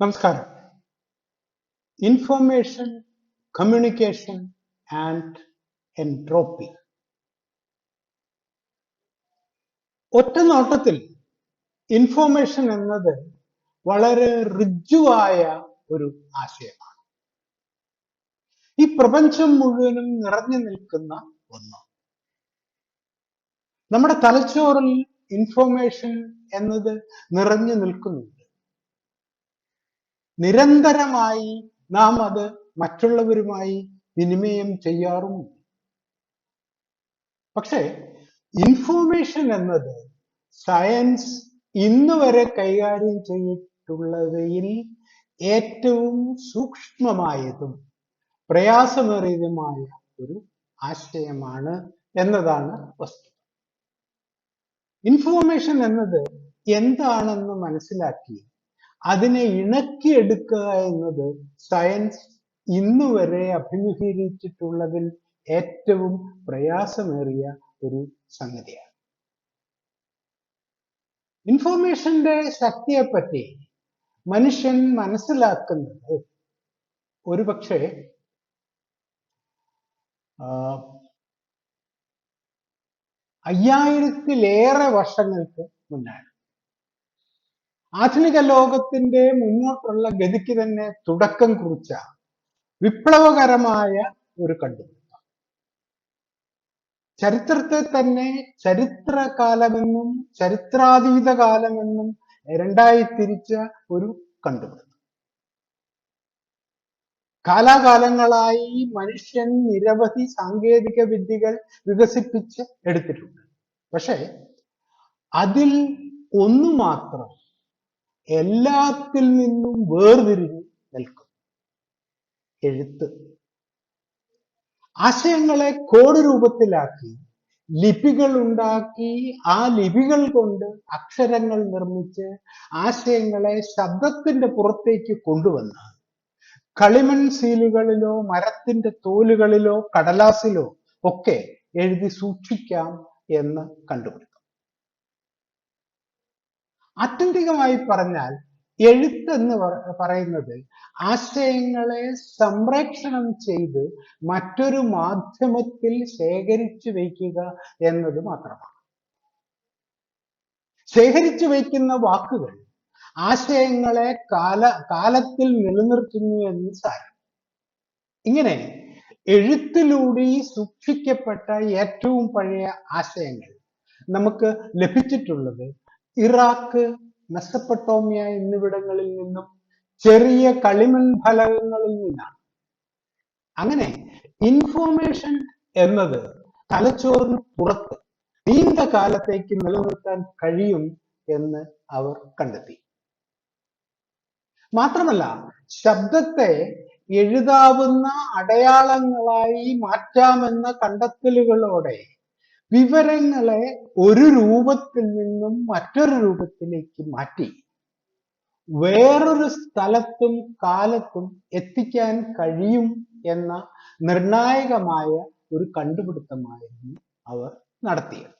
നമസ്കാരം. Information, communication and entropy. ഒറ്റ നോട്ടത്തിൽ ഇൻഫോർമേഷൻ എന്നത് വളരെ ഋജുവായ ഒരു ആശയമാണ്. ഈ പ്രപഞ്ചം മുഴുവനും നിറഞ്ഞു നിൽക്കുന്ന ഒന്ന്. നമ്മുടെ തലച്ചോറിൽ ഇൻഫോർമേഷൻ എന്നത് നിറഞ്ഞു നിൽക്കുന്നുണ്ട്. നിരന്തരമായി നാം അത് മറ്റുള്ളവരുമായി വിനിമയം ചെയ്യാറുമുണ്ട്. പക്ഷേ ഇൻഫോർമേഷൻ എന്നത് സയൻസ് ഇന്ന് വരെ കൈകാര്യം ചെയ്തിട്ടുള്ളവയിൽ ഏറ്റവും സൂക്ഷ്മമായതും പ്രയാസമേറിയതുമായ ഒരു ആശയമാണ് എന്നതാണ് വസ്തുത. ഇൻഫോർമേഷൻ എന്നത് എന്താണെന്ന് മനസ്സിലാക്കി അതിനെ ഇണക്കിയെടുക്കുക എന്നത് സയൻസ് ഇന്നുവരെ അഭിമുഖീകരിച്ചിട്ടുള്ളതിൽ ഏറ്റവും പ്രയാസമേറിയ ഒരു സംഗതിയാണ്. ഇൻഫോർമേഷന്റെ ശക്തിയെപ്പറ്റി മനുഷ്യൻ മനസ്സിലാക്കുന്നത് ഒരുപക്ഷെ 5000-ലേറെ വർഷങ്ങൾക്ക് മുന്നാണ്. ആധുനിക ലോകത്തിന്റെ മുന്നോട്ടുള്ള ഗതിക്ക് തന്നെ തുടക്കം കുറിച്ച വിപ്ലവകരമായ ഒരു കണ്ടുപിടുത്തം. ചരിത്രത്തെ തന്നെ ചരിത്രകാലമെന്നും ചരിത്രാതീത കാലമെന്നും രണ്ടായി തിരിച്ച ഒരു കണ്ടുപിടുത്തം. കാലാകാലങ്ങളായി മനുഷ്യൻ നിരവധി സാങ്കേതിക വിദ്യകൾ വികസിപ്പിച്ച് എടുത്തിട്ടുണ്ട്. പക്ഷെ അതിൽ ഒന്നു മാത്രം എല്ലാത്തിൽ നിന്നും വേർതിരിഞ്ഞ് നിൽക്കും: എഴുത്ത്. ആശയങ്ങളെ കോഡ് രൂപത്തിലാക്കി ലിപികൾ ഉണ്ടാക്കി ആ ലിപികൾ കൊണ്ട് അക്ഷരങ്ങൾ നിർമ്മിച്ച് ആശയങ്ങളെ ശബ്ദത്തിന്റെ പുറത്തേക്ക് കൊണ്ടുവന്ന് കളിമൺ സീലുകളിലോ മരത്തിന്റെ തോലുകളിലോ കടലാസിലോ ഒക്കെ എഴുതി സൂക്ഷിക്കാം എന്ന് കണ്ടുപിടുത്തം. ആത്യന്തികമായി പറഞ്ഞാൽ എഴുത്തെന്ന് പറയുന്നത് ആശയങ്ങളെ സംപ്രേക്ഷണം ചെയ്ത് മറ്റൊരു മാധ്യമത്തിൽ ശേഖരിച്ചു വയ്ക്കുക എന്നത് മാത്രമാണ്. ശേഖരിച്ചു വയ്ക്കുന്ന വാക്കുകൾ ആശയങ്ങളെ കാലത്തിൽ നിലനിർത്തുന്നു എന്ന് സാരം. ഇങ്ങനെ എഴുത്തിലൂടെ സൂക്ഷിക്കപ്പെട്ട ഏറ്റവും പഴയ ആശയങ്ങൾ നമുക്ക് ലഭിച്ചിട്ടുള്ളത് ഇറാഖ്, മെസപ്പൊട്ടോമിയ എന്നിവിടങ്ങളിൽ നിന്നും ചെറിയ കളിമൺ ഫലകങ്ങളിൽ നിന്നാണ്. അങ്ങനെ ഇൻഫോർമേഷൻ എന്നത് തലച്ചോറിന് പുറത്ത് നീണ്ട കാലത്തേക്ക് നിലനിർത്താൻ കഴിയും എന്ന് അവർ കണ്ടെത്തി. മാത്രമല്ല, ശബ്ദത്തെ എഴുതാവുന്ന അടയാളങ്ങളായി മാറ്റാമെന്ന കണ്ടെത്തലുകളോടെ വിവരങ്ങളെ ഒരു രൂപത്തിൽ നിന്നും മറ്റൊരു രൂപത്തിലേക്ക് മാറ്റി വേറൊരു സ്ഥലത്തും കാലത്തും എത്തിക്കാൻ കഴിയും എന്ന നിർണായകമായ ഒരു കണ്ടുപിടുത്തമായിരുന്നു അവർ നടത്തിയത്.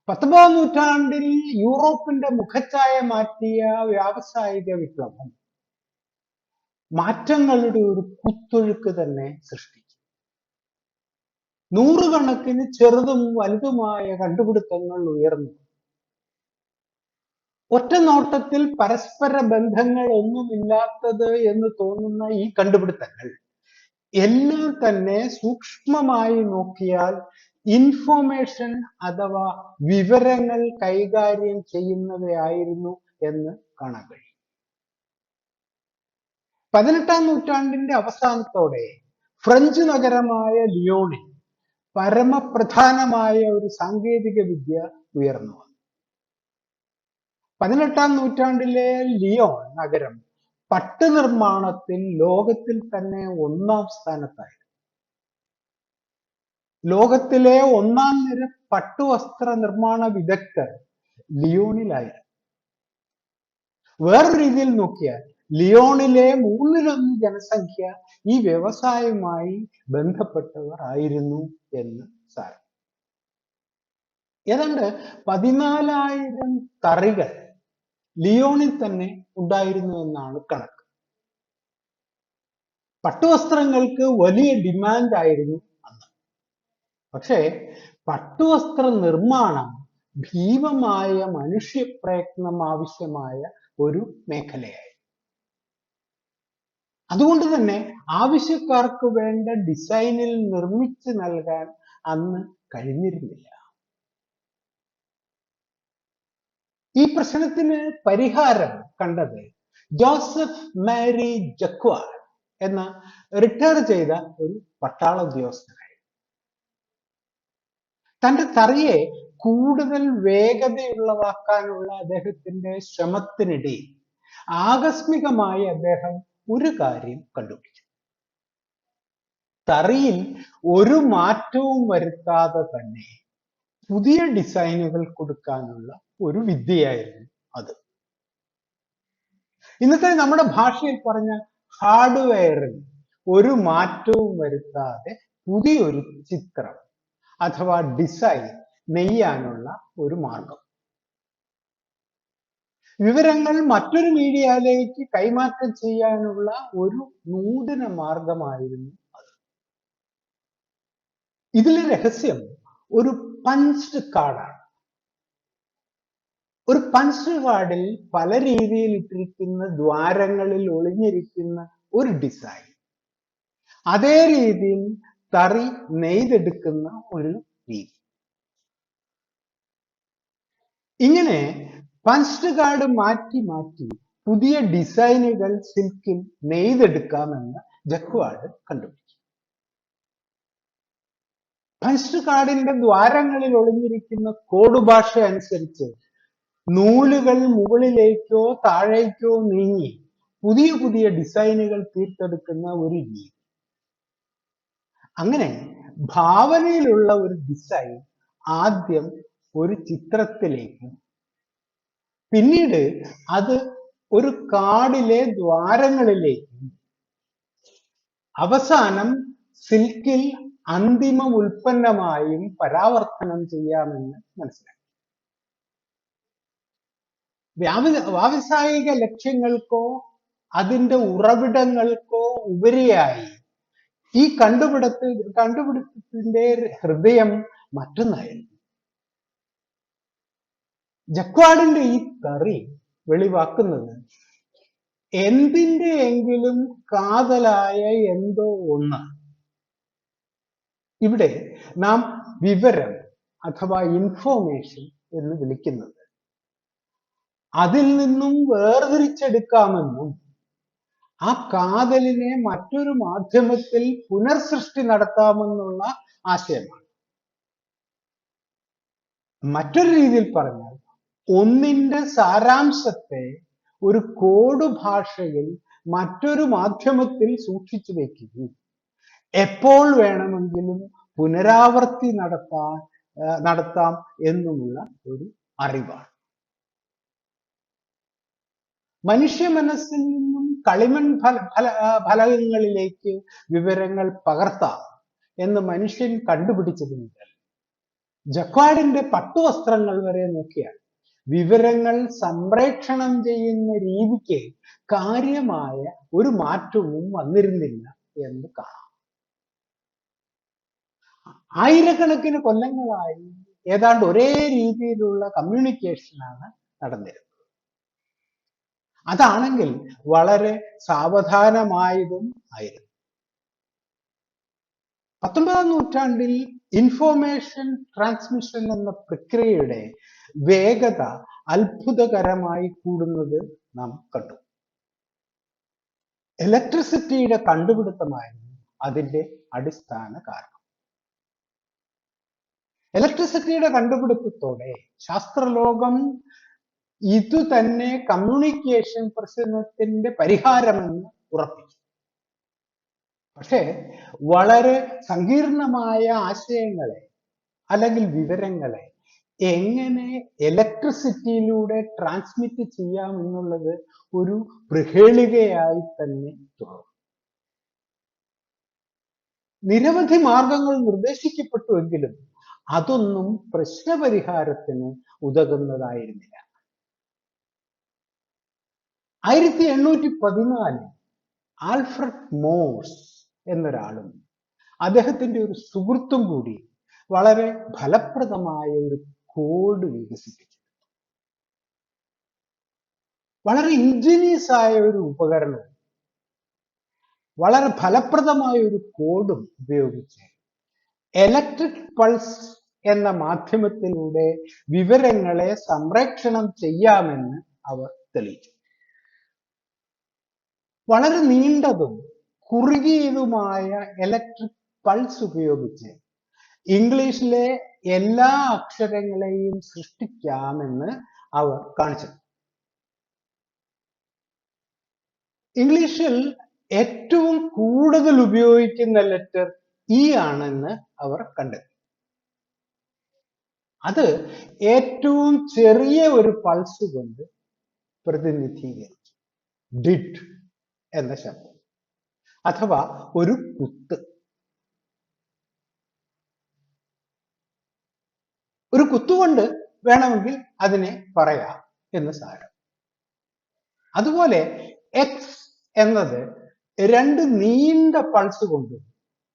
19ാം നൂറ്റാണ്ടിൽ യൂറോപ്പിന്റെ മുഖച്ഛായ മാറ്റിയ വ്യാവസായിക വിപ്ലവം മാറ്റങ്ങളുടെ ഒരു കുത്തൊഴുക്ക് തന്നെ സൃഷ്ടിച്ചു. നൂറുകണക്കിന് ചെറുതും വലുതുമായ കണ്ടുപിടുത്തങ്ങൾ ഉയർന്നു. ഒറ്റ നോട്ടത്തിൽ പരസ്പര ബന്ധങ്ങൾ ഒന്നുമില്ലാത്തത് എന്ന് തോന്നുന്ന ഈ കണ്ടുപിടുത്തങ്ങൾ എല്ലാം തന്നെ സൂക്ഷ്മമായി നോക്കിയാൽ ഇൻഫോർമേഷൻ അഥവാ വിവരങ്ങൾ കൈകാര്യം ചെയ്യുന്നവയായിരുന്നു എന്ന് കാണാൻ കഴിയും. 18ാം നൂറ്റാണ്ടിന്റെ അവസാനത്തോടെ ഫ്രഞ്ച് നഗരമായ ലിയോണിൽ പരമപ്രധാനമായ ഒരു സാങ്കേതിക വിദ്യ ഉയർന്നു വന്നു. 18ാം നൂറ്റാണ്ടിലെ ലിയോൺ നഗരം പട്ട് നിർമ്മാണത്തിൽ ലോകത്തിൽ തന്നെ 1ാം സ്ഥാനത്തായിരുന്നു. ലോകത്തിലെ 1ാം നിര പട്ടുവസ്ത്ര നിർമ്മാണ വിദഗ്ധർ ലിയോണിലായിരുന്നു. വേറൊരു രീതിയിൽ നോക്കിയാൽ ലിയോണിലെ 1/3 ജനസംഖ്യ ഈ വ്യവസായവുമായി ബന്ധപ്പെട്ടവർ ആയിരുന്നു എന്ന് സാരം. ഏതാണ്ട് 14,000 തറികൾ ലിയോണിൽ തന്നെ ഉണ്ടായിരുന്നു എന്നാണ് കണക്ക്. പട്ടുവസ്ത്രങ്ങൾക്ക് വലിയ ഡിമാൻഡ് ആയിരുന്നു അന്ന്. പക്ഷേ പട്ടുവസ്ത്ര നിർമ്മാണം ഭീമമായ മനുഷ്യപ്രയത്നം ആവശ്യമായ ഒരു മേഖലയായി. അതുകൊണ്ട് തന്നെ ആവശ്യക്കാർക്ക് വേണ്ട ഡിസൈനിൽ നിർമ്മിച്ചു നൽകാൻ അന്ന് കഴിഞ്ഞിരുന്നില്ല. ഈ പ്രശ്നത്തിന് പരിഹാരം കണ്ടത് ജോസഫ് മാരി ജക്വാർഡ് എന്ന റിട്ടയർ ചെയ്ത ഒരു പട്ടാള ഉദ്യോഗസ്ഥനായി. തന്റെ തറിയെ കൂടുതൽ വേഗതയുള്ളതാക്കാനുള്ള അദ്ദേഹത്തിന്റെ ശ്രമത്തിനിടയിൽ ആകസ്മികമായി അദ്ദേഹം ഒരു കാര്യം കണ്ടുപിടിച്ചു. തറിയിൽ ഒരു മാറ്റവും വരുത്താതെ തന്നെ പുതിയ ഡിസൈനുകൾ കൊടുക്കാനുള്ള ഒരു വിദ്യയായിരുന്നു അത്. ഇന്നത്തെ നമ്മുടെ ഭാഷയിൽ പറഞ്ഞ ഹാർഡ്വെയറിൽ ഒരു മാറ്റവും വരുത്താതെ പുതിയൊരു ചിത്രം അഥവാ ഡിസൈൻ നെയ്യാനുള്ള ഒരു മാർഗം. വിവരങ്ങൾ മറ്റൊരു മീഡിയയിലേക്ക് കൈമാറ്റം ചെയ്യാനുള്ള ഒരു നൂതന മാർഗമായിരുന്നു അത്. ഇതിലെ രഹസ്യം ഒരു പഞ്ച്ഡ് കാർഡാണ്. ഒരു പഞ്ച്ഡ് കാർഡിൽ പല രീതിയിൽ ഇട്ടിരിക്കുന്ന ദ്വാരങ്ങളിൽ ഒളിഞ്ഞിരിക്കുന്ന ഒരു ഡിസൈൻ അതേ രീതിയിൽ തറി നെയ്തെടുക്കുന്ന ഒരു രീതി. ഇങ്ങനെ പഞ്ച്ഡ് കാർഡ് മാറ്റി മാറ്റി പുതിയ ഡിസൈനുകൾ സിൽക്കിൽ നെയ്തെടുക്കാമെന്ന് ജക്വാർഡ് കണ്ടുപിടിച്ചു. പഞ്ച്ഡ് കാർഡിന്റെ ദ്വാരങ്ങളിൽ ഒളിഞ്ഞിരിക്കുന്ന കോഡ് ഭാഷ അനുസരിച്ച് നൂലുകൾ മുകളിലേക്കോ താഴേക്കോ നീങ്ങി പുതിയ പുതിയ ഡിസൈനുകൾ തീർത്തെടുക്കുന്ന ഒരു രീതി. അങ്ങനെ ഭാവനയിലുള്ള ഒരു ഡിസൈൻ ആദ്യം ഒരു ചിത്രത്തിലേക്കും പിന്നീട് അത് ഒരു കാർഡിലെ ദ്വാരങ്ങളിലേക്കും അവസാനം സിൽക്കിൽ അന്തിമ ഉൽപ്പന്നമായും പരാവർത്തനം ചെയ്യാമെന്ന് മനസ്സിലാക്കി. വ്യാവസായിക ലക്ഷ്യങ്ങൾക്കോ അതിന്റെ ഉറവിടങ്ങൾക്കോ ഉപരിയായി ഈ കണ്ടുപിടുത്തത്തിന്റെ ഹൃദയം മറ്റൊന്നായിരുന്നു. ജക്വാർഡിന്റെ ഈ തറി വെളിവാക്കുന്നത് എന്തിന്റെ എങ്കിലും കാതലായ എന്തോ ഒന്ന്. ഇവിടെ നാം വിവരം അഥവാ ഇൻഫോർമേഷൻ എന്ന് വിളിക്കുന്നത് അതിൽ നിന്നും വേർതിരിച്ചെടുക്കാമെന്നും ആ കാതലിനെ മറ്റൊരു മാധ്യമത്തിൽ പുനർസൃഷ്ടി നടത്താമെന്നുള്ള ആശയമാണ്. മറ്റൊരു രീതിയിൽ പറഞ്ഞാൽ ഒന്നിന്റെ സാരാംശത്തെ ഒരു കോഡ് ഭാഷയിൽ മറ്റൊരു മാധ്യമത്തിൽ സൂക്ഷിച്ചു വെക്കുകയും എപ്പോൾ വേണമെങ്കിലും പുനരാവർത്തി നടത്താം എന്നുമുള്ള ഒരു അറിവാണ്. മനുഷ്യ മനസ്സിൽ നിന്നും കളിമൺ ഫലകങ്ങളിലേക്ക് വിവരങ്ങൾ പകർത്താം എന്ന് മനുഷ്യൻ കണ്ടുപിടിച്ചത് മുതൽ ജക്വാർഡിന്റെ പട്ടുവസ്ത്രങ്ങൾ വരെ നോക്കിയാൽ വിവരങ്ങൾ സംപ്രേക്ഷണം ചെയ്യുന്ന രീതിക്ക് കാര്യമായ ഒരു മാറ്റവും വന്നിരുന്നില്ല എന്ന് കാണാം. ആയിരക്കണക്കിന് കൊല്ലങ്ങളായി ഏതാണ്ട് ഒരേ രീതിയിലുള്ള കമ്മ്യൂണിക്കേഷനാണ് നടന്നിരുന്നത്. അതാണെങ്കിൽ വളരെ സാവധാനമായതും ആയിരുന്നു. 19ാം നൂറ്റാണ്ടിൽ ഇൻഫോർമേഷൻ ട്രാൻസ്മിഷൻ എന്ന പ്രക്രിയയുടെ വേഗത അത്ഭുതകരമായി കൂടുന്നത് നാം കണ്ടു. ഇലക്ട്രിസിറ്റിയുടെ കണ്ടുപിടുത്തമായിരുന്നു അതിന്റെ അടിസ്ഥാന കാരണം. ഇലക്ട്രിസിറ്റിയുടെ കണ്ടുപിടുത്തത്തോടെ ശാസ്ത്രലോകം ഇത് തന്നെ കമ്മ്യൂണിക്കേഷൻ പ്രശ്നത്തിന്റെ പരിഹാരമെന്ന് ഉറപ്പിച്ചു. പക്ഷേ വളരെ സങ്കീർണമായ ആശയങ്ങളെ അല്ലെങ്കിൽ വിവരങ്ങളെ എങ്ങനെ ഇലക്ട്രിസിറ്റിയിലൂടെ ട്രാൻസ്മിറ്റ് ചെയ്യാം എന്നുള്ളത് ഒരു പ്രഹേളികയായി തന്നെ തുടർന്നു. നിരവധി മാർഗങ്ങൾ നിർദ്ദേശിക്കപ്പെട്ടുവെങ്കിലും അതൊന്നും പ്രശ്നപരിഹാരത്തിന് ഉതകുന്നതായിരുന്നില്ല. 1814 ആൽഫ്രഡ് മോഴ്സ് എന്നൊരാളും അദ്ദേഹത്തിന്റെ ഒരു സുഹൃത്തും കൂടി വളരെ ഫലപ്രദമായ ഒരു കോഡ് വികസിപ്പിച്ചു. വളരെ ഇൻജീനിയസ് ആയ ഒരു ഉപകരണം, വളരെ ഫലപ്രദമായ ഒരു കോഡും ഉപയോഗിച്ച് ഇലക്ട്രിക് പൾസ് എന്ന മാധ്യമത്തിലൂടെ വിവരങ്ങളെ സംപ്രേക്ഷണം ചെയ്യാമെന്ന് അവർ തെളിയിച്ചു. വളരെ നീണ്ടതും കുറുകിയതുമായ ഇലക്ട്രിക് പൾസ് ഉപയോഗിച്ച് ഇംഗ്ലീഷിലെ എല്ലാ അക്ഷരങ്ങളെയും സൃഷ്ടിക്കാമെന്ന് അവർ കാണിച്ചു. ഇംഗ്ലീഷിൽ ഏറ്റവും കൂടുതൽ ഉപയോഗിക്കുന്ന ലെറ്റർ ഇ ആണെന്ന് അവർ കണ്ടെത്തി. അത് ഏറ്റവും ചെറിയ ഒരു പൾസ് കൊണ്ട് പ്രതിനിധീകരിച്ചു. ഡിഡ് എന്ന ശബ്ദം അഥവാ ഒരു കുത്ത്. ഒരു കുത്തുകൊണ്ട് വേണമെങ്കിൽ അതിനെ പറയാം എന്ന് സാരം. അതുപോലെ എക്സ് എന്നത് രണ്ട് നീണ്ട പൾസ് കൊണ്ടും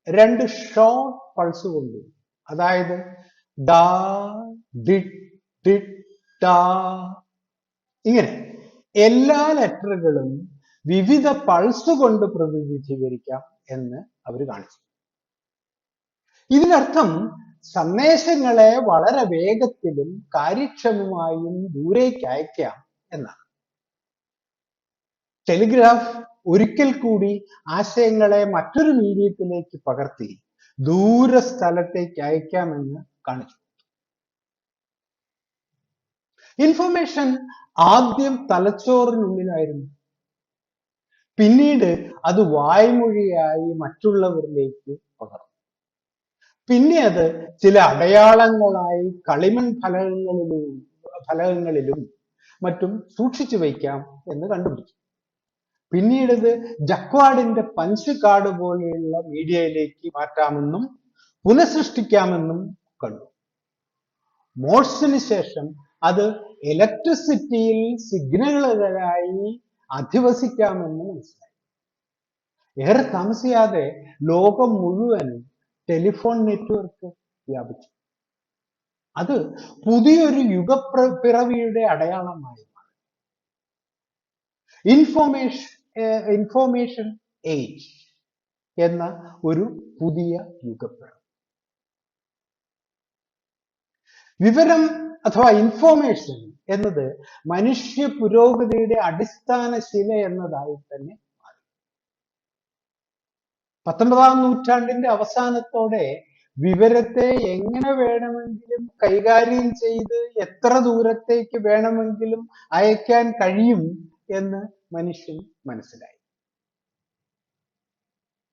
രണ്ട് ഷോർട്ട് പൾസ് കൊണ്ടും, അതായത് ഡാ ഡിഡ് ഡിഡ് ഡാ, ഇങ്ങനെ എല്ലാ ലെറ്ററുകളും വിവിധ പൾസ് കൊണ്ട് പ്രതിനിധീകരിക്കാം എന്ന് അവർ കാണിച്ചു. ഇതിനർത്ഥം സന്ദേശങ്ങളെ വളരെ വേഗത്തിലും കാര്യക്ഷമമായും ദൂരേക്ക് അയക്കാം എന്നാണ്. ടെലിഗ്രാഫ് ഒരിക്കൽ കൂടി ആശയങ്ങളെ മറ്റൊരു മീഡിയത്തിലേക്ക് പകർത്തി ദൂര സ്ഥലത്തേക്ക് അയക്കാമെന്ന് കാണിച്ചു. ഇൻഫർമേഷൻ ആദ്യം തലച്ചോറിനുള്ളിലായിരുന്നു. പിന്നീട് അത് വായ്മൊഴിയായി മറ്റുള്ളവരിലേക്ക് പകർന്നു. പിന്നെ അത് ചില അടയാളങ്ങളായി കളിമൺ ഫലകങ്ങളിലും മറ്റും സൂക്ഷിച്ചു വയ്ക്കാം എന്ന് കണ്ടുപിടിച്ചു. പിന്നീട് ഇത് ജക്വാർഡിന്റെ പഞ്ച് കാർഡ് പോലെയുള്ള മീഡിയയിലേക്ക് മാറ്റാമെന്നും പുനഃസൃഷ്ടിക്കാമെന്നും കണ്ടു. മോഴ്സിന് ശേഷം അത് ഇലക്ട്രിസിറ്റിയിൽ സിഗ്നലുകളായി അധിവസിക്കാമെന്ന് മനസ്സിലായി. ഏറെ താമസിയാതെ ലോകം മുഴുവനും ടെലിഫോൺ നെറ്റ്വർക്ക് വ്യാപിച്ചു. അത് പുതിയൊരു യുഗപ്പിറവിയുടെ അടയാളമായി മാറി. ഇൻഫോർമേഷൻ ഏജ് എന്ന ഒരു പുതിയ യുഗപ്പിറവി. വിവരം അഥവാ ഇൻഫോർമേഷൻ എന്നത് മനുഷ്യ പുരോഗതിയുടെ അടിസ്ഥാന ശില എന്നതായി തന്നെ മാറി. 19-ാം നൂറ്റാണ്ടിന്റെ അവസാനത്തോടെ വിവരത്തെ എങ്ങനെ വേണമെങ്കിലും കൈകാര്യം ചെയ്ത് എത്ര ദൂരത്തേക്ക് വേണമെങ്കിലും അയക്കാൻ കഴിയും എന്ന് മനുഷ്യൻ മനസ്സിലായി.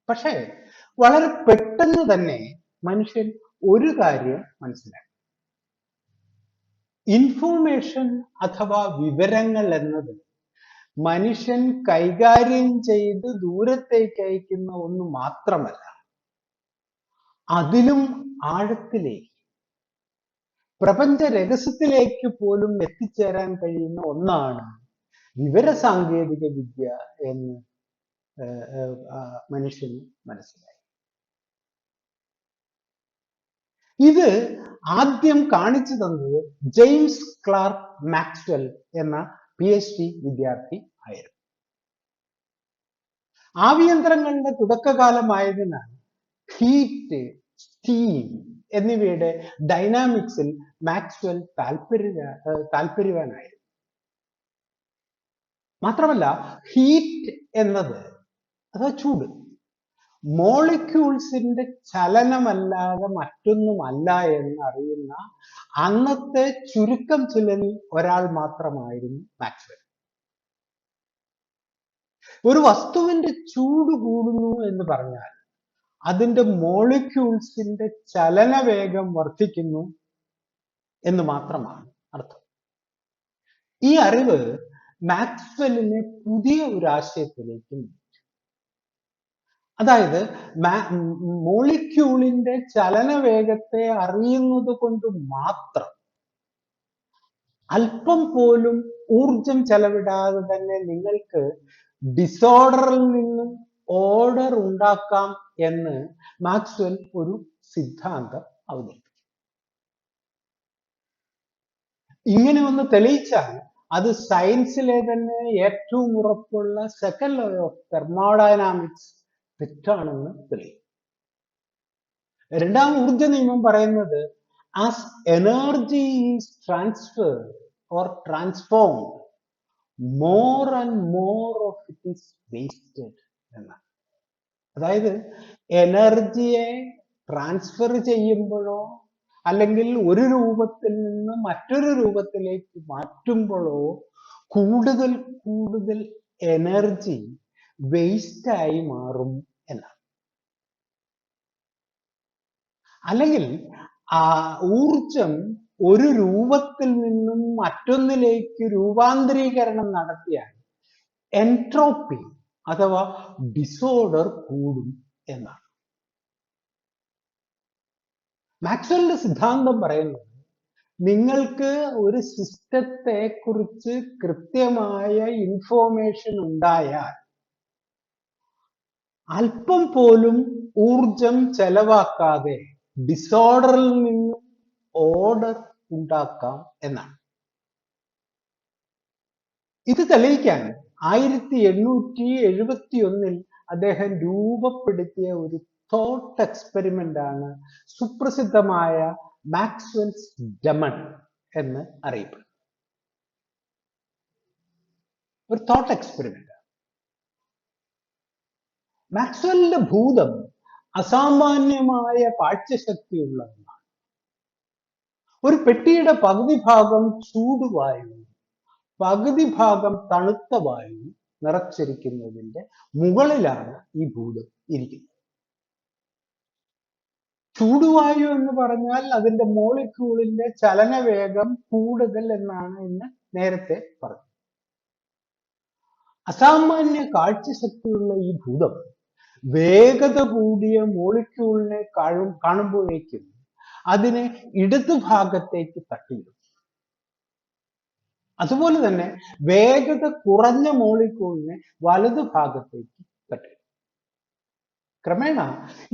പക്ഷേ വളരെ പെട്ടെന്ന് തന്നെ മനുഷ്യൻ ഒരു കാര്യം മനസ്സിലാക്കി. ഇൻഫോർമേഷൻ അഥവാ വിവരങ്ങൾ എന്നത് മനുഷ്യൻ കൈകാര്യം ചെയ്ത് ദൂരത്തേക്ക് അയക്കുന്ന ഒന്ന് മാത്രമല്ല, അതിലും ആഴത്തിലേക്ക് പ്രപഞ്ച രഹസ്യത്തിലേക്ക് പോലും എത്തിച്ചേരാൻ കഴിയുന്ന ഒന്നാണ് വിവരസാങ്കേതിക വിദ്യ എന്ന് മനുഷ്യന് മനസ്സിലായി. ഇത് ആദ്യം കാണിച്ചു തന്നത് ജെയിംസ് ക്ലാർക്ക് മാക്സ്വെൽ എന്ന PhD വിദ്യാർത്ഥി ആയിരുന്നു. ആവിയന്ത്രങ്ങളുടെ തുടക്കകാലമായതിനാൽ ഹീറ്റ്, സ്റ്റീം എന്നിവയുടെ ഡൈനാമിക്സിൽ മാക്സ്വെൽ താല്പര്യവാനായിരുന്നു. മാത്രമല്ല ഹീറ്റ് എന്നത് അഥവാ ചൂട് മോളിക്യൂൾസിന്റെ ചലനമല്ലാതെ മറ്റൊന്നുമല്ല എന്നറിയുന്ന അന്നത്തെ ചുരുക്കം ചിലരിൽ ഒരാൾ മാത്രമായിരുന്നു മാക്സ്വെൽ. ഒരു വസ്തുവിന്റെ ചൂട് കൂടുന്നു എന്ന് പറഞ്ഞാൽ അതിന്റെ മോളിക്യൂൾസിന്റെ ചലനവേഗം വർദ്ധിക്കുന്നു എന്ന് മാത്രമാണ് അർത്ഥം. ഈ അറിവ് മാക്സ്വെല്ലിനെ പുതിയ ഒരു ആശയത്തിലേക്ക് നയിച്ചു. അതായത് മോളിക്യൂളിന്റെ ചലനവേഗത്തെ അറിയുന്നത് കൊണ്ട് മാത്രം അല്പം പോലും ഊർജം ചെലവിടാതെ തന്നെ നിങ്ങൾക്ക് ഡിസോർഡറിൽ നിന്നും ഓർഡർ ഉണ്ടാക്കാം എന്ന് മാക്സ്വെൽ ഒരു സിദ്ധാന്തം അവതരിപ്പിച്ചു. ഇങ്ങനെ ഒന്ന് തെളിയിച്ചാൽ അത് സയൻസിലെ തന്നെ ഏറ്റവും ഉറപ്പുള്ള സെക്കൻഡ് ലോ ഓഫ് തെർമോഡൈനാമിക്സ് തെറ്റാണെന്ന് തെളിയും. രണ്ടാം ഊർജ നിയമം പറയുന്നത് as energy is transferred or transformed more and more of it is wasted എന്നാണ്. അതായത് എനർജിയെ ട്രാൻസ്ഫർ ചെയ്യുമ്പോഴോ അല്ലെങ്കിൽ ഒരു രൂപത്തിൽ നിന്ന് മറ്റൊരു രൂപത്തിലേക്ക് മാറ്റുമ്പോഴോ കൂടുതൽ കൂടുതൽ എനർജി വേസ്റ്റായി മാറും എന്നാണ്. അല്ലെങ്കിൽ ഊർജം ഒരു രൂപത്തിൽ നിന്നും മറ്റൊന്നിലേക്ക് രൂപാന്തരീകരണം നടത്തിയാൽ എൻട്രോപ്പി അഥവാ ഡിസോർഡർ കൂടും എന്നാണ്. മാക്സ്വെല്ലിന്റെ സിദ്ധാന്തം പറയുന്നത് നിങ്ങൾക്ക് ഒരു സിസ്റ്റത്തെ കുറിച്ച് കൃത്യമായ ഇൻഫോർമേഷൻ ഉണ്ടായാൽ അല്പം പോലും ഊർജം ചെലവാക്കാതെ ഡിസോർഡറിൽ നിന്ന് ഓർഡർ ഉണ്ടാക്കാം എന്നാണ്. ഇത് തെളിയിക്കാൻ 1871 അദ്ദേഹം രൂപപ്പെടുത്തിയ ഒരു തോട്ട് എക്സ്പെരിമെന്റ് ആണ് സുപ്രസിദ്ധമായ മാക്സ്വെൽസ് ഡെമൺ എന്ന് അറിയപ്പെടുന്നത്. ഒരു തോട്ട് എക്സ്പെരിമെന്റ്. മാക്സ്വെല്ലിന്റെ ഭൂതം അസാമാന്യമായ കാഴ്ചശക്തിയുള്ള ഒന്നാണ്. ഒരു പെട്ടിയുടെ പകുതി ഭാഗം ചൂടുവായു പകുതി ഭാഗം തണുത്ത വായു നിറച്ചിരിക്കുന്നതിന്റെ മുകളിലാണ് ഈ ഭൂതം ഇരിക്കുന്നത്. ചൂടുവായു എന്ന് പറഞ്ഞാൽ അതിന്റെ മോളിക്യൂളിന്റെ ചലനവേഗം കൂടുതൽ എന്നാണ് ഇന്ന് നേരത്തെ പറഞ്ഞത്. അസാമാന്യ കാഴ്ചശക്തിയുള്ള ഈ ഭൂതം വേഗത കൂടിയ മോളിക്യൂളിനെ കാണുമ്പോഴേക്കും അതിനെ ഇടതുഭാഗത്തേക്ക് തട്ടിയിടും. അതുപോലെ തന്നെ വേഗത കുറഞ്ഞ മോളിക്യൂളിനെ വലതുഭാഗത്തേക്ക് തട്ടിയിടും. ക്രമേണ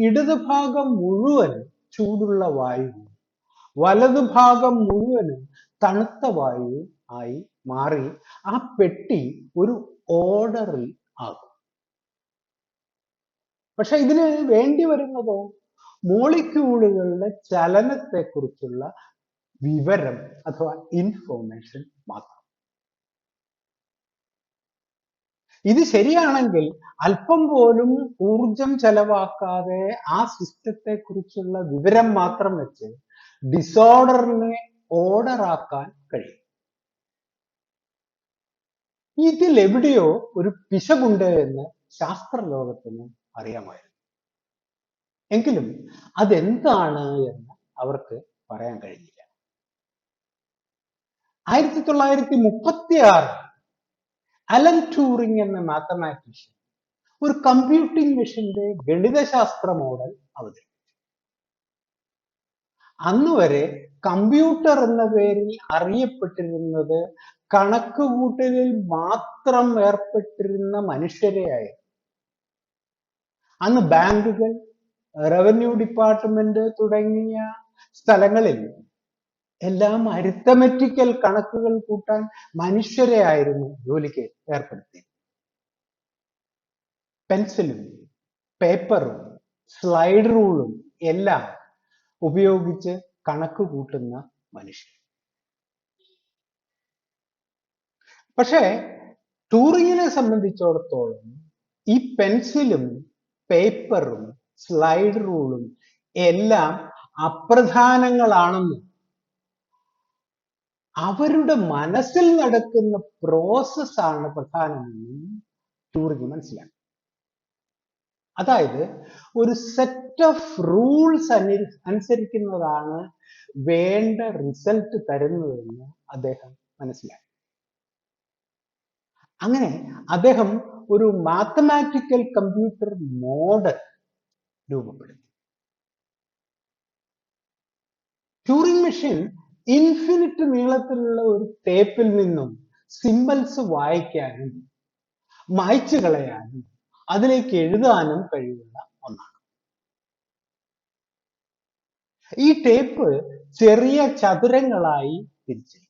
ഇടതുഭാഗം മുഴുവൻ ചൂടുള്ള വായുവും വലതുഭാഗം മുഴുവനും തണുത്ത വായു ആയി മാറി ആ പെട്ടി ഒരു ഓർഡറിൽ ആകും. പക്ഷെ ഇതിന് വേണ്ടി വരുന്നതോ മോളിക്യൂളുകളുടെ ചലനത്തെക്കുറിച്ചുള്ള വിവരം അഥവാ ഇൻഫോർമേഷൻ മാത്രം. ഇത് ശരിയാണെങ്കിൽ അല്പം പോലും ഊർജം ചെലവാക്കാതെ ആ സിസ്റ്റത്തെ കുറിച്ചുള്ള വിവരം മാത്രം വെച്ച് ഡിസോർഡറിനെ ഓർഡർ ആക്കാൻ കഴിയും. ഇതിൽ എവിടെയോ ഒരു പിശകുണ്ട് എന്ന് ശാസ്ത്രലോകത്തിന് അറിയാമായിരുന്നു. എങ്കിലും അതെന്താണ് എന്ന് അവർക്ക് പറയാൻ കഴിഞ്ഞില്ല. 1936 അലൻ ട്യൂറിംഗ് എന്ന മാത്തമാറ്റീഷ്യൻ ഒരു കമ്പ്യൂട്ടിംഗ് മെഷീന്റെ ഗണിതശാസ്ത്ര മോഡൽ അവതരിപ്പിച്ചു. അന്നുവരെ കമ്പ്യൂട്ടർ എന്ന പേരിൽ അറിയപ്പെട്ടിരുന്നത് കണക്കുകൂട്ടലിൽ മാത്രം ഏർപ്പെട്ടിരുന്ന മനുഷ്യരെയായിരുന്നു. അന്ന് ബാങ്കുകൾ, റവന്യൂ ഡിപ്പാർട്ട്മെന്റ് തുടങ്ങിയ സ്ഥലങ്ങളിൽ എല്ലാം അരിത്തമെറ്റിക്കൽ കണക്കുകൾ കൂട്ടാൻ മനുഷ്യരെ ആയിരുന്നു ജോലിക്ക് ഏർപ്പെടുത്തി. പെൻസിലും പേപ്പറും സ്ലൈഡ് റൂളും എല്ലാം ഉപയോഗിച്ച് കണക്ക് കൂട്ടുന്ന മനുഷ്യർ. പക്ഷേ ട്യൂറിങ്ങിനെ സംബന്ധിച്ചിടത്തോളം ഈ പെൻസിലും പേപ്പറും സ്ലൈഡ് റൂളും എല്ലാം അപ്രധാനങ്ങളാണെന്നും അവരുടെ മനസ്സിൽ നടക്കുന്ന പ്രോസസ്സാണ് പ്രധാനമെന്നും ട്യൂറിങ് മനസ്സിലാക്കി. അതായത് ഒരു സെറ്റ് ഓഫ് റൂൾസ് അനുസരിക്കുന്നതാണ് വേണ്ട റിസൾട്ട് തരുന്നതെന്ന് അദ്ദേഹം മനസ്സിലാക്കി. അങ്ങനെ അദ്ദേഹം ഒരു മാത്തമാറ്റിക്കൽ കമ്പ്യൂട്ടർ മോഡൽ രൂപപ്പെടുത്തി. ട്യൂറിംഗ് മെഷീൻ ഇൻഫിനിറ്റ് നീളത്തിലുള്ള ഒരു ടേപ്പിൽ നിന്നും സിംബൽസ് വായിക്കാനും മായ്ച്ചു കളയാനും അതിലേക്ക് എഴുതാനും കഴിവുള്ള ഒന്നാണ്. ഈ ടേപ്പ് ചെറിയ ചതുരങ്ങളായി തിരിച്ചിരിക്കും.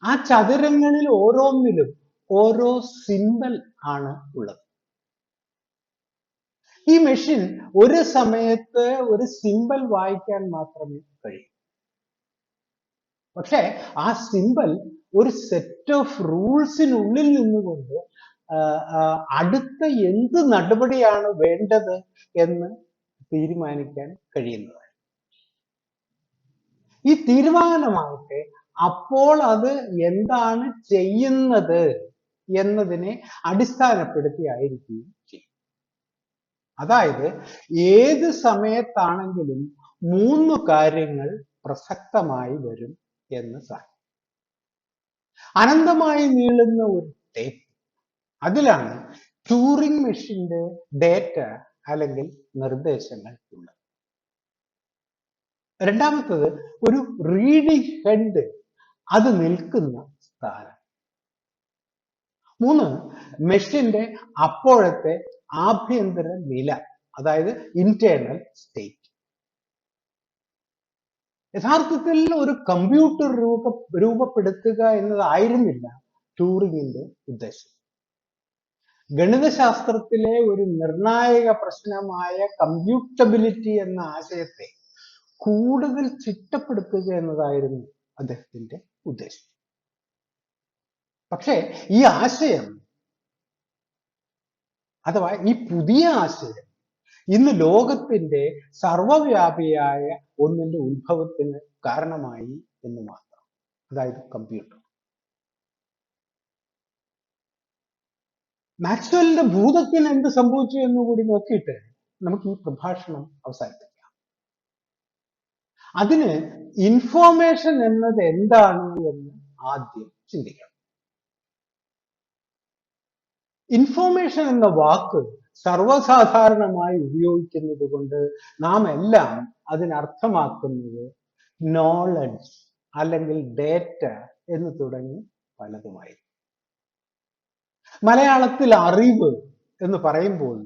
ആ ചതുരങ്ങളിൽ ഓരോന്നിലും ഓരോ സിംബൽ ആണ് ഉള്ളത്. ഈ മെഷീൻ ഒരു സമയത്ത് ഒരു സിംബൽ വായിക്കാൻ മാത്രമേ കഴിയൂ. പക്ഷെ ആ സിംബൽ ഒരു സെറ്റ് ഓഫ് റൂൾസിനുള്ളിൽ നിന്നുകൊണ്ട് അടുത്ത എന്ത് നടപടിയാണ് വേണ്ടത് എന്ന് തീരുമാനിക്കാൻ കഴിയുന്നതാണ്. ഈ തീരുമാനമാകട്ടെ അപ്പോൾ അത് എന്താണ് ചെയ്യുന്നത് എന്നതിനെ അടിസ്ഥാനപ്പെടുത്തിയായിരിക്കും ചെയ്യും. അതായത് ഏത് സമയത്താണെങ്കിലും 3 കാര്യങ്ങൾ പ്രസക്തമായി വരും എന്ന് സാരം. അനന്തമായി നീളുന്ന ഒരു ടേപ്പ്, അതിലാണ് ട്യൂറിംഗ് മെഷീന്റെ ഡേറ്റ അല്ലെങ്കിൽ നിർദ്ദേശങ്ങൾ ഉള്ളത്. രണ്ടാമത്തത് ഒരു റീഡിംഗ് ഹെഡ്, അത് നിൽക്കുന്ന സ്ഥാനം. 3, മെഷീന്റെ അപ്പോഴത്തെ ആഭ്യന്തര നില, അതായത് ഇന്റേണൽ സ്റ്റേറ്റ്. യഥാർത്ഥത്തിൽ ഒരു കമ്പ്യൂട്ടർ രൂപപ്പെടുത്തുക എന്നതായിരുന്നില്ല ട്യൂറിങ്ങിന്റെ ഉദ്ദേശം. ഗണിതശാസ്ത്രത്തിലെ ഒരു നിർണായക പ്രശ്നമായ കമ്പ്യൂട്ടബിലിറ്റി എന്ന ആശയത്തെ കൂടുതൽ ചിട്ടപ്പെടുത്തുക എന്നതായിരുന്നു അദ്ദേഹത്തിന്റെ ഉദ്ദേശം. പക്ഷേ ഈ ആശയം അഥവാ ഈ പുതിയ ആശയം ഇന്ന് ലോകത്തിന്റെ സർവവ്യാപിയായ ഒന്നിന്റെ ഉത്ഭവത്തിന് കാരണമായി എന്ന് മാത്രം, അതായത് കമ്പ്യൂട്ടർ. മാക്സ്വെല്ലിന്റെ ഭൂതത്തിന് എന്ത് സംഭവിച്ചു എന്ന് കൂടി നോക്കിയിട്ട് നമുക്ക് ഈ പ്രഭാഷണം അവസാനിപ്പിക്കാം. അതിന് ഇൻഫോർമേഷൻ എന്നത് എന്താണ് എന്ന് ആദ്യം ചിന്തിക്കണം. ഇൻഫോർമേഷൻ എന്ന വാക്ക് സർവ്വസാധാരണമായി ഉപയോഗിക്കുന്നത് കൊണ്ട് നാം എല്ലാം അതിനർത്ഥമാക്കുന്നത് നോളജ് അല്ലെങ്കിൽ ഡേറ്റ എന്ന് തുടങ്ങി പലതുമായി. മലയാളത്തിൽ അറിവ് എന്ന് പറയുമ്പോൾ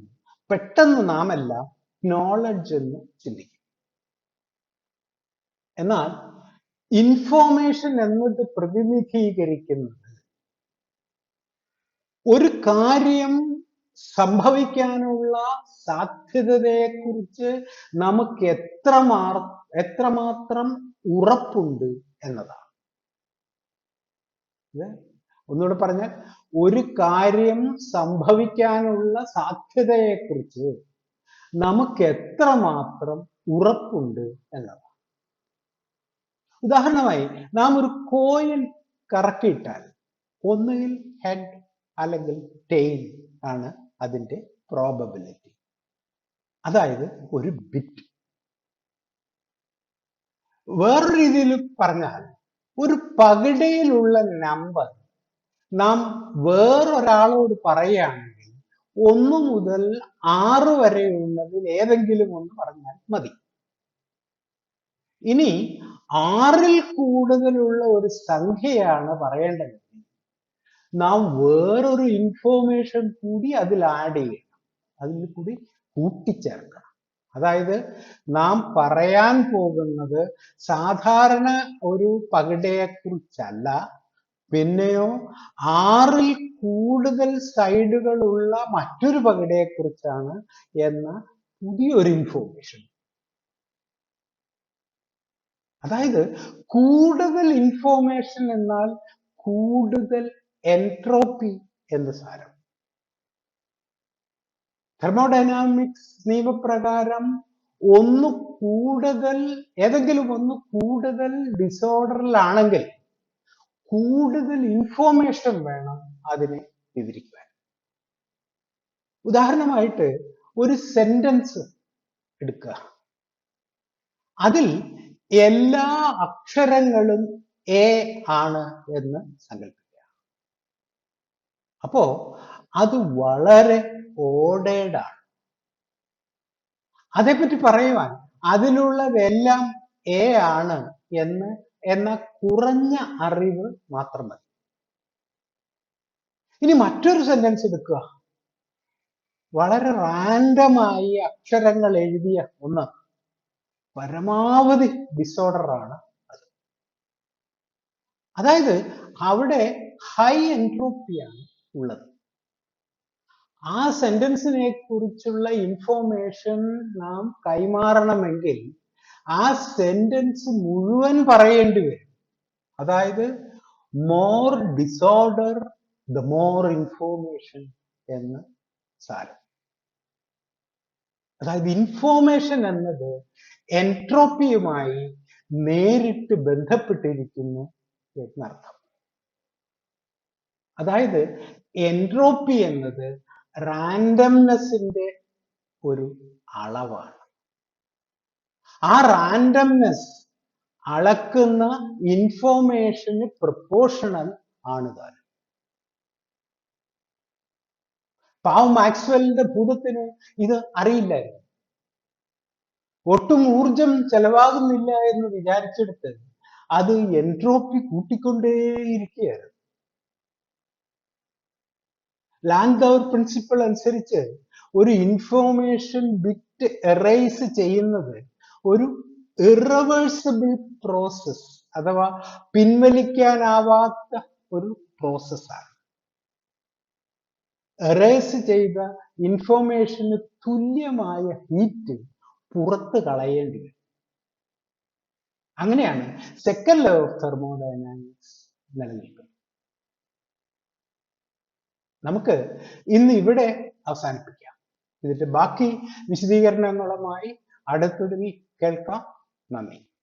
പെട്ടെന്ന് നാം എല്ലാം നോളജ് എന്ന് ചിന്തിക്കും. എന്നാൽ ഇൻഫോർമേഷൻ എന്നത് പ്രതിനിധീകരിക്കുന്നത് ഒരു കാര്യം സംഭവിക്കാനുള്ള സാധ്യതയെക്കുറിച്ച് നമുക്ക് എത്രമാത്രം ഉറപ്പുണ്ട് എന്നതാണ്. ഒന്നുകൂടെ പറഞ്ഞാൽ, ഒരു കാര്യം സംഭവിക്കാനുള്ള സാധ്യതയെക്കുറിച്ച് നമുക്ക് എത്രമാത്രം ഉറപ്പുണ്ട് എന്നതാണ്. ഉദാഹരണമായി, നാം ഒരു കോയിൻ കറക്കിയിട്ടാൽ ഒന്നുകിൽ ഹെഡ് അല്ലെങ്കിൽ ടെയിൽ ആണ് അതിന്റെ പ്രോബബിലിറ്റി, അതായത് ഒരു ബിറ്റ്. വേറൊരു രീതിയിൽ പറഞ്ഞാൽ, ഒരു പകിടയിലുള്ള നമ്പർ നാം വേറൊരാളോട് പറയുകയാണെങ്കിൽ 1 മുതൽ 6 വരെയുള്ളതിൽ ഏതെങ്കിലും ഒന്ന് പറഞ്ഞാൽ മതി. ഇനി 6ൽ കൂടുതലുള്ള ഒരു സംഖ്യയാണ് പറയേണ്ടത്, നാം വേറൊരു ഇൻഫോർമേഷൻ കൂടി അതിൽ ആഡ് ചെയ്യണം, അതിൽ കൂടി കൂട്ടിച്ചേർക്കണം. അതായത് നാം പറയാൻ പോകുന്നത് സാധാരണ ഒരു പകിടയെക്കുറിച്ചല്ല, പിന്നെയോ 6ൽ കൂടുതൽ സൈഡുകളുള്ള മറ്റൊരു പകിടയെക്കുറിച്ചാണ് എന്ന പുതിയൊരു ഇൻഫോർമേഷൻ. അതായത് കൂടുതൽ ഇൻഫോർമേഷൻ എന്നാൽ കൂടുതൽ എൻട്രോപ്പി എന്ന് സാരം. തെർമോഡൈനാമിക്സ് നിയമപ്രകാരം ഏതെങ്കിലും ഒന്ന് കൂടുതൽ ഡിസോർഡറിലാണെങ്കിൽ കൂടുതൽ ഇൻഫോർമേഷൻ വേണം അതിനെ വിവരിക്കുവാൻ. ഉദാഹരണമായിട്ട് ഒരു സെന്റൻസ് എടുക്കുക, അതിൽ എല്ലാ അക്ഷരങ്ങളും എ ആണ് എന്ന് സങ്കല്പിക്കുക. അപ്പോ അത് വളരെ ഓർഡേർഡ് ആണ്. അതേപ്പറ്റി പറയുവാൻ അതിലുള്ളതെല്ലാം എ ആണ് എന്ന് എന്ന കുറഞ്ഞ അറിവ് മാത്രം മതി. ഇനി മറ്റൊരു സെന്റൻസ് എടുക്കുക. വളരെ റാൻഡമായി അക്ഷരങ്ങൾ എഴുതിയ ഒന്ന്, പരമാവധി ഡിസോർഡർ ആണ് അത്. അതായത് അവിടെ ഹൈ എൻട്രോപ്പിയാണ് ഉള്ളത്. ആ സെന്റൻസിനെ കുറിച്ചുള്ള ഇൻഫോർമേഷൻ നാം കൈമാറണമെങ്കിൽ ആ സെന്റൻസ് മുഴുവൻ പറയേണ്ടി വരും. അതായത് more disorder the more information എന്ന് സാരം. അതായത് ഇൻഫോർമേഷൻ എന്നത് എൻട്രോപ്പിയുമായി നേരിട്ട് ബന്ധപ്പെട്ടിരിക്കുന്നു എന്നർത്ഥം. അതായത് എൻട്രോപ്പി എന്നത് റാൻഡംനെസ്സിന്റെ ഒരു അളവാണ്. ആ റാൻഡംനെസ് അളക്കുന്ന ഇൻഫോർമേഷന് പ്രൊപ്പോർഷണൽ ആണ് താനും. പാവം മാക്സ്വെല്ലിന്റെ ഭൂതത്തിന് ഇത് അറിയില്ലായിരുന്നു. ഒട്ടും ഊർജം ചെലവാകുന്നില്ല എന്ന് വിചാരിച്ചെടുത്ത് അത് എൻട്രോപ്പി കൂട്ടിക്കൊണ്ടേയിരിക്കുകയായിരുന്നു. ലാൻഡ്ഔർ പ്രിൻസിപ്പിൾ അനുസരിച്ച് ഒരു ഇൻഫോർമേഷൻ ബിറ്റ് എറേസ് ചെയ്യുന്നത് ഒരു ഇറവേഴ്സിബിൾ പ്രോസസ് അഥവാ പിൻവലിക്കാനാവാത്ത ഒരു പ്രോസസ്സാണ്. എറേസ് ചെയ്ത ഇൻഫോർമേഷന് തുല്യമായ ഹീറ്റ് പുറത്ത് കളയേണ്ടി വരും. അങ്ങനെയാണ് സെക്കൻഡ് ലോ ഓഫ് തെർമോഡൈനാമിക്സ് നിലനിൽക്കുന്നത്. നമുക്ക് ഇന്ന് ഇവിടെ അവസാനിപ്പിക്കാം. ഇതിന്റെ ബാക്കി വിശദീകരണങ്ങളുമായി അടുത്തതിൽ കേൾക്കാം. നന്ദി.